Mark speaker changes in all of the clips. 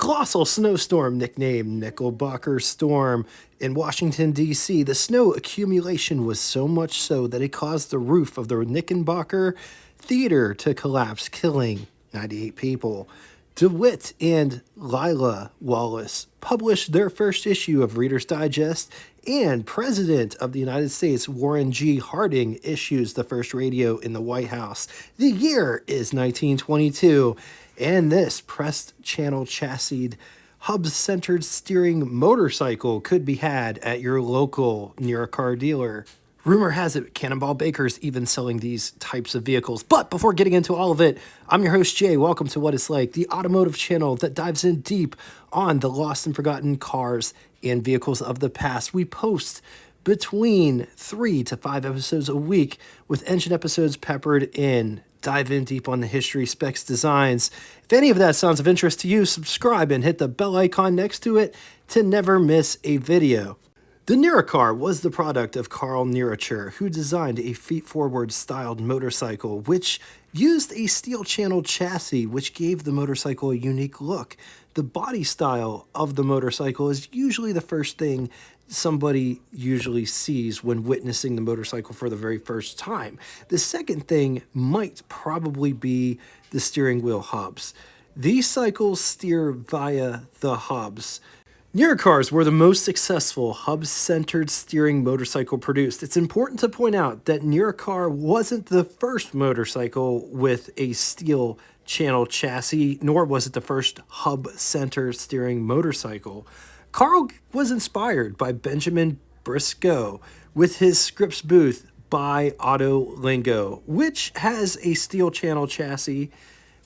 Speaker 1: colossal snowstorm nicknamed Knickerbocker Storm in Washington, D.C. The snow accumulation was so much so that it caused the roof of the Knickerbocker Theater to collapse, killing 98 people. DeWitt and Lila Wallace published their first issue of Reader's Digest, and President of the United States Warren G. Harding issues the first radio in the White House. The year is 1922, and this pressed channel chassis hub-centered steering motorcycle could be had at your local Ner-a-car dealer. Rumor has it Cannonball Baker's even selling these types of vehicles. But before getting into all of it, I'm your host, Jay. Welcome to What It's Like, the automotive channel that dives in deep on the lost and forgotten cars and vehicles of the past. We post between 3 to 5 episodes a week, with engine episodes peppered in. Dive in deep on the history, specs, designs. If any of that sounds of interest to you, subscribe and hit the bell icon next to it to never miss a video. The Ner-a-car was the product of Carl Ner-a-car, who designed a feet-forward styled motorcycle, which used a steel channel chassis, which gave the motorcycle a unique look. The body style of the motorcycle is usually the first thing somebody usually sees when witnessing the motorcycle for the very first time. The second thing might probably be the steering wheel hubs. These cycles steer via the hubs. Ner-a-cars were the most successful hub-centered steering motorcycle produced. It's important to point out that Ner-a-car wasn't the first motorcycle with a steel channel chassis, nor was it the first hub-centered steering motorcycle. Carl was inspired by Benjamin Briscoe with his Scripps booth by Auto Lingo, which has a steel channel chassis,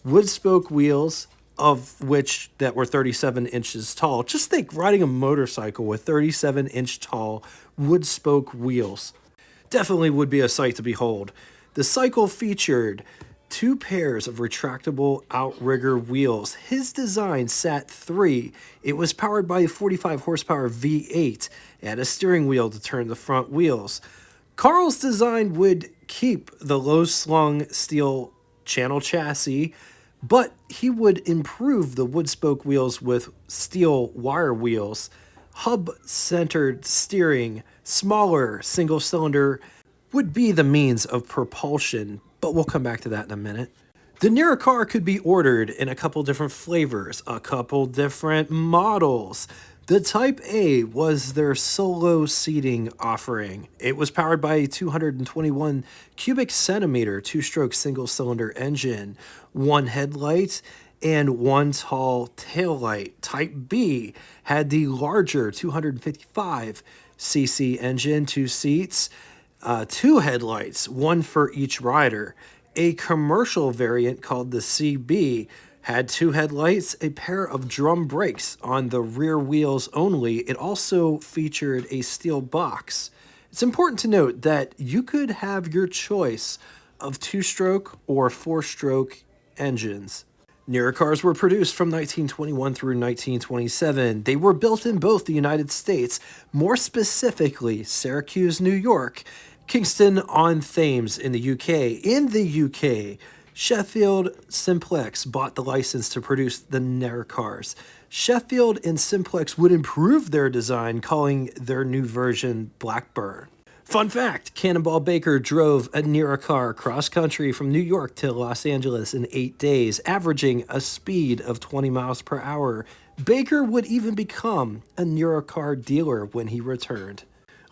Speaker 1: wood spoke wheels, of which that were 37 inches tall. Just think, riding a motorcycle with 37-inch tall wood spoke wheels definitely would be a sight to behold. The cycle featured 2 pairs of retractable outrigger wheels. His design sat 3. It was powered by a 45 horsepower V8 and a steering wheel to turn the front wheels. Carl's design would keep the low-slung steel channel chassis, but he would improve the wood spoke wheels with steel wire wheels, hub-centered steering, smaller single-cylinder would be the means of propulsion, but we'll come back to that in a minute. The Ner-a-car could be ordered in a couple different flavors, a couple different models. The Type A was their solo seating offering. It was powered by a 221 cubic centimeter 2-stroke single-cylinder engine, 1 headlight, and 1 tall taillight. Type B had the larger 255 cc engine, 2 seats, 2 headlights, 1 for each rider. A commercial variant called the CB had 2 headlights, a pair of drum brakes on the rear wheels only. It also featured a steel box. It's important to note that you could have your choice of 2-stroke or 4-stroke engines. Ner-a-cars were produced from 1921 through 1927. They were built in both the United States, more specifically Syracuse, New York, Kingston-on-Thames in the UK. In the UK, Sheffield Simplex bought the license to produce the Ner-a-cars. Sheffield and Simplex would improve their design, calling their new version Blackburn. Fun fact, Cannonball Baker drove a Ner-a-car cross-country from New York to Los Angeles in 8 days, averaging a speed of 20 miles per hour. Baker would even become a Ner-a-car dealer when he returned.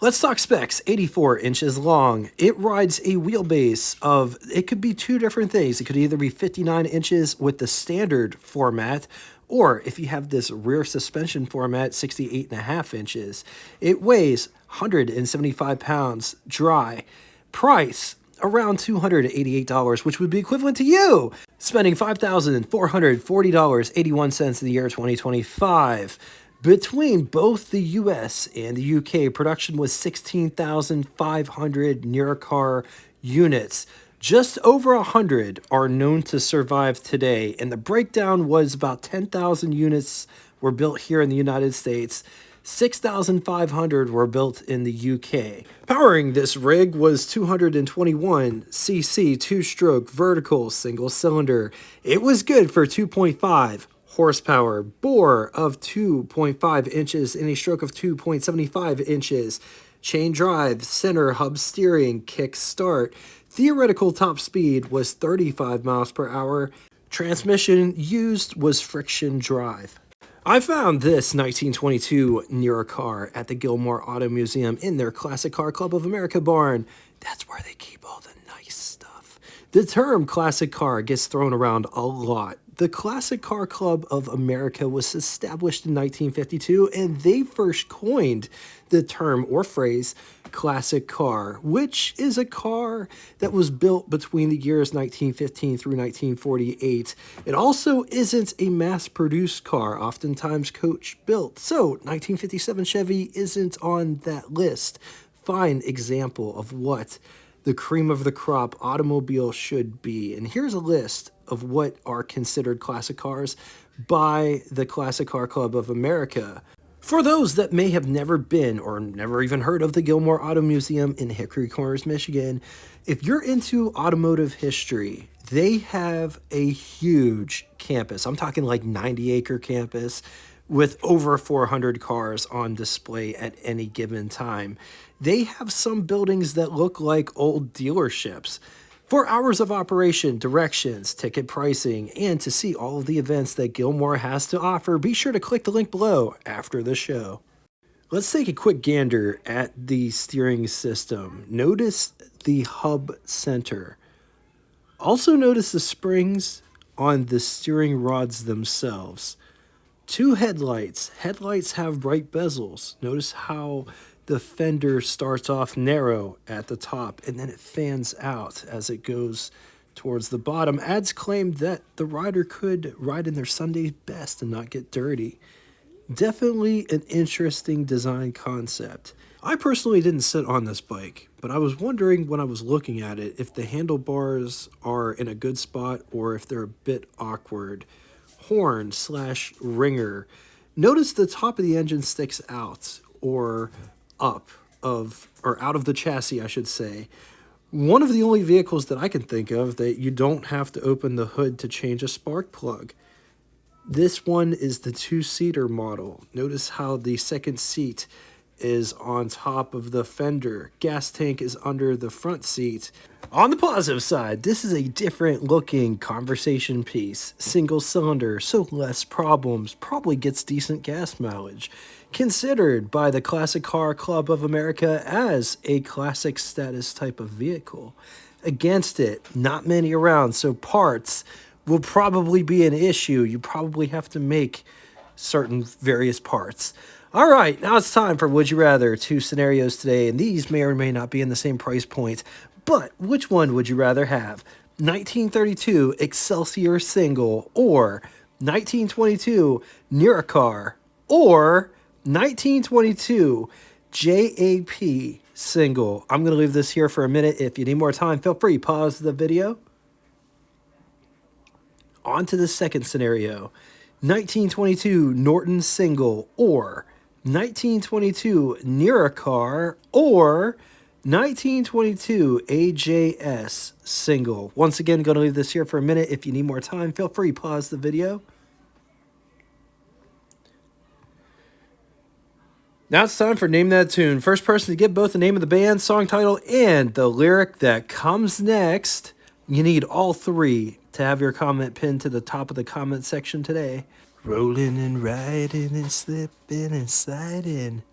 Speaker 1: Let's talk specs. 84 inches long. It rides a wheelbase of, it could be 2 different things. It could either be 59 inches with the standard format, or if you have this rear suspension format, 68.5 inches. It weighs 175 pounds dry. Price, around $288, which would be equivalent to you spending $5,440.81 in the year 2025. Between both the US and the UK, production was 16,500 Ner-a-car units. Just over 100 are known to survive today, and the breakdown was about 10,000 units were built here in the United States. 6,500 were built in the UK. Powering this rig was 221 cc 2-stroke vertical single cylinder. It was good for 2.5 horsepower, bore of 2.5 inches and a stroke of 2.75 inches, chain drive, center hub steering, kick start. Theoretical top speed was 35 miles per hour. Transmission used was friction drive. I found this 1922 Ner-a-car at the Gilmore Auto Museum in their Classic Car Club of America barn. That's where they keep all the nice stuff. The term classic car gets thrown around a lot. The Classic Car Club of America was established in 1952, and they first coined the term or phrase classic car, which is a car that was built between the years 1915 through 1948. It also isn't a mass-produced car, oftentimes coach-built. So 1957 Chevy isn't on that list. Fine example of what the cream of the crop automobile should be. And here's a list of what are considered classic cars by the Classic Car Club of America. For those that may have never been or never even heard of the Gilmore Auto Museum in Hickory Corners, Michigan, if you're into automotive history, they have a huge campus. I'm talking like 90-acre campus with over 400 cars on display at any given time. They have some buildings that look like old dealerships. For hours of operation, directions, ticket pricing, and to see all of the events that Gilmore has to offer, be sure to click the link below after the show. Let's take a quick gander at the steering system. Notice the hub center. Also notice the springs on the steering rods themselves. Two headlights. Headlights have bright bezels. Notice how the fender starts off narrow at the top and then it fans out as it goes towards the bottom. Ads claim that the rider could ride in their Sunday best and not get dirty. Definitely an interesting design concept. I personally didn't sit on this bike, but I was wondering when I was looking at it if the handlebars are in a good spot or if they're a bit awkward. Horn/ringer. Notice the top of the engine sticks out or out of the chassis, I should say. One of the only vehicles that I can think of that you don't have to open the hood to change a spark plug. This one is the two-seater model. Notice how the second seat is on top of the fender. Gas tank is under the front seat. On the positive side, this is a different looking conversation piece. Single cylinder, so less problems, probably gets decent gas mileage. Considered by the Classic Car Club of America as a classic status type of vehicle. Against it, not many around, so parts will probably be an issue. You probably have to make certain various parts. All right, now it's time for Would You Rather. Two scenarios today, and these may or may not be in the same price point, but which one would you rather have? 1932 Excelsior single, or 1922 Ner-a-car, or 1922 JAP single. I'm going to leave this here for a minute. If you need more time, feel free, pause the video. On to the second scenario. 1922 Norton single, or 1922 Ner-a-car, or 1922 AJS single. Once again, going to leave this here for a minute. If you need more time, feel free, pause the video. Now it's time for Name That Tune. First person to get both the name of the band, song title, and the lyric that comes next. You need all three to have your comment pinned to the top of the comment section today. Rolling and riding and slipping and sliding.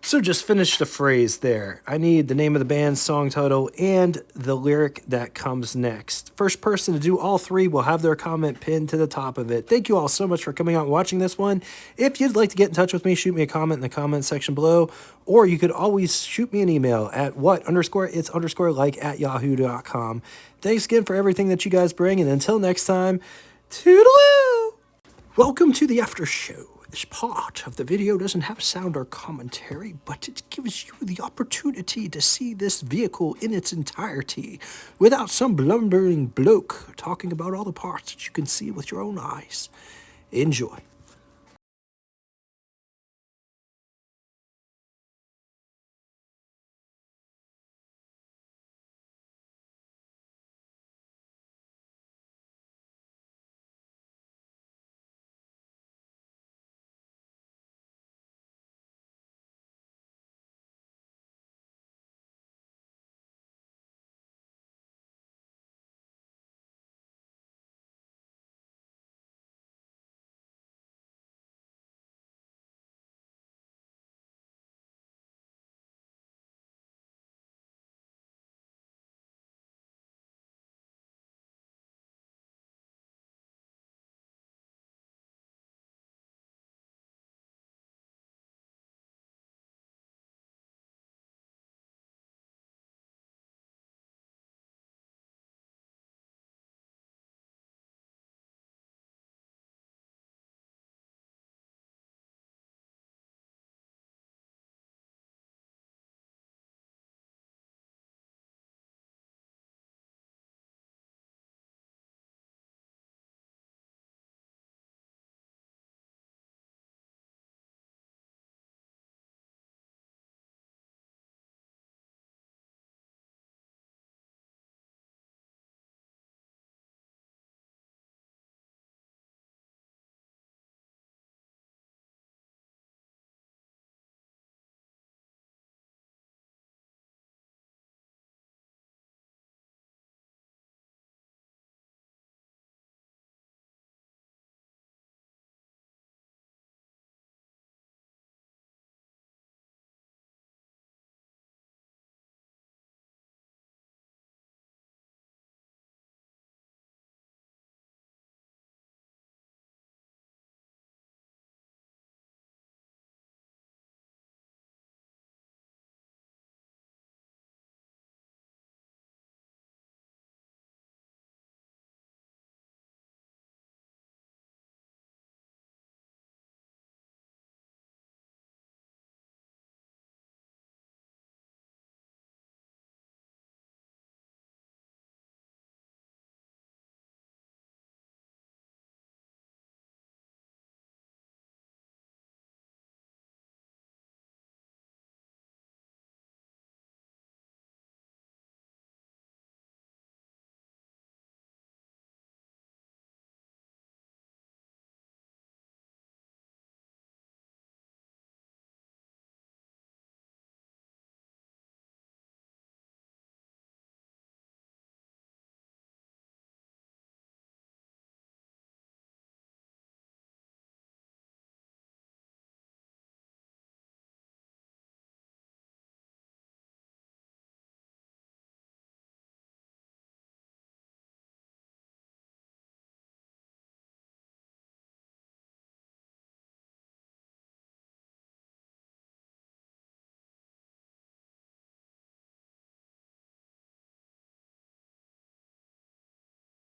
Speaker 1: So just finish the phrase there. I need the name of the band, song title, and the lyric that comes next. First person to do all three will have their comment pinned to the top of it. Thank you all so much for coming out and watching this one. If you'd like to get in touch with me, shoot me a comment in the comment section below, or you could always shoot me an email at what_it's_like@yahoo.com. Thanks again for everything that you guys bring, and until next time, toodaloo! Welcome to the after show. This part of the video doesn't have sound or commentary, but it gives you the opportunity to see this vehicle in its entirety without some blundering bloke talking about all the parts that you can see with your own eyes. Enjoy.